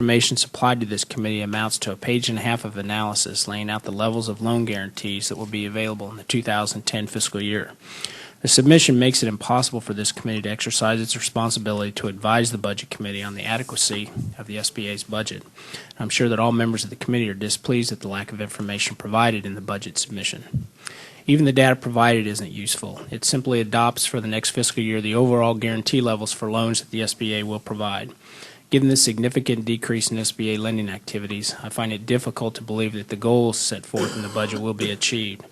Information supplied to this committee amounts to a page and a half of analysis laying out the levels of loan guarantees that will be available in the 2010 fiscal year. The submission makes it impossible for this committee to exercise its responsibility to advise the Budget Committee on the adequacy of the SBA's budget. I'm sure that all members of the committee are displeased at the lack of information provided in the budget submission. Even the data provided isn't useful. It simply adopts for the next fiscal year the overall guarantee levels for loans that the SBA will provide. Given the significant decrease in SBA lending activities, I find it difficult to believe that the goals set forth in the budget will be achieved.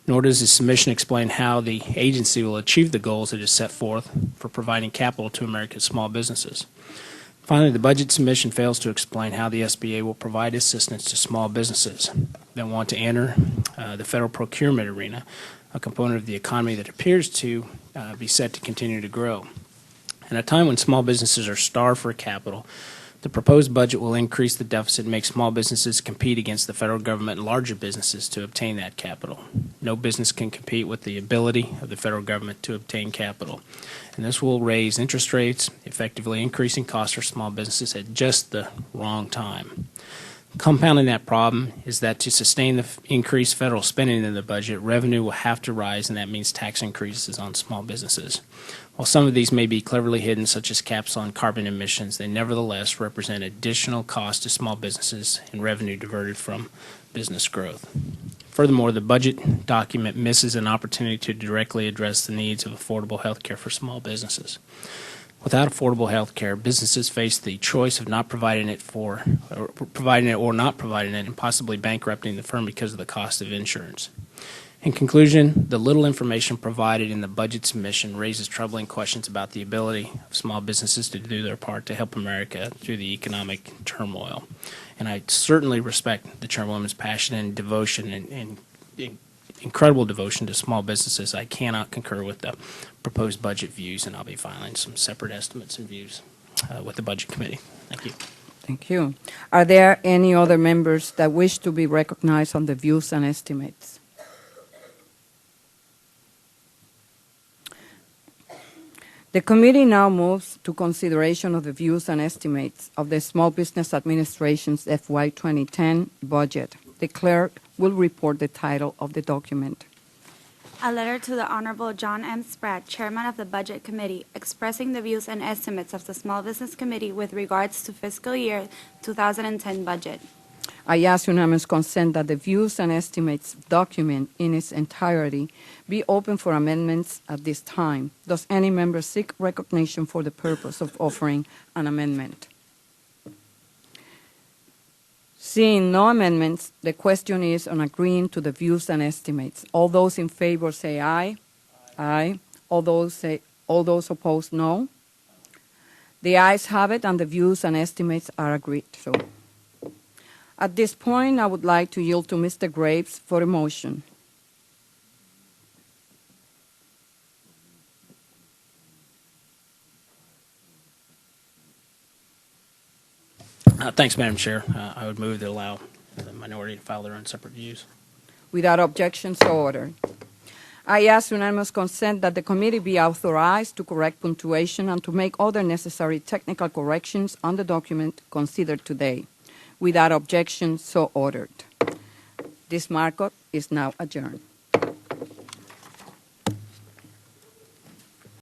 Nor does the submission explain how the agency will achieve the goals it has set forth for providing capital to America's small businesses. Finally, the budget submission fails to explain how the SBA will provide assistance to small businesses that want to enter the federal procurement arena, a component of the economy that appears to be set to continue to grow. In a time when small businesses are starved for capital, the proposed budget will increase the deficit and make small businesses compete against the federal government and larger businesses to obtain that capital. No business can compete with the ability of the federal government to obtain capital. And this will raise interest rates, effectively increasing costs for small businesses at just the wrong time. Compounding that problem is that to sustain the increased federal spending in the budget, revenue will have to rise, and that means tax increases on small businesses. While some of these may be cleverly hidden, such as caps on carbon emissions, they nevertheless represent additional cost to small businesses and revenue diverted from business growth. Furthermore, the budget document misses an opportunity to directly address the needs of affordable health care for small businesses. Without affordable health care, businesses face the choice of not providing it or not providing it, and possibly bankrupting the firm because of the cost of insurance. In conclusion, the little information provided in the budget submission raises troubling questions about the ability of small businesses to do their part to help America through the economic turmoil. And I certainly respect the chairwoman's passion and devotion and incredible devotion to small businesses. I cannot concur with the proposed budget views, and I'll be filing some separate estimates and views with the Budget Committee. Thank you. Thank you. Are there any other members that wish to be recognized on the views and estimates? The committee now moves to consideration of the views and estimates of the Small Business Administration's FY 2010 budget. The clerk will report the title of the document. A letter to the Honorable John M. Spratt, Chairman of the Budget Committee, expressing the views and estimates of the Small Business Committee with regards to fiscal year 2010 budget. I ask unanimous consent that the views and estimates document in its entirety be open for amendments at this time. Does any member seek recognition for the purpose of offering an amendment? Seeing no amendments, the question is on agreeing to the views and estimates. All those in favor say aye. Aye. All those opposed, no. The ayes have it, and the views and estimates are agreed to. At this point, I would like to yield to Mr. Graves for a motion. Thanks, Madam Chair. I would move to allow the minority to file their own separate views. Without objection, so ordered. I ask unanimous consent that the committee be authorized to correct punctuation and to make other necessary technical corrections on the document considered today. Without objection, so ordered. This markup is now adjourned.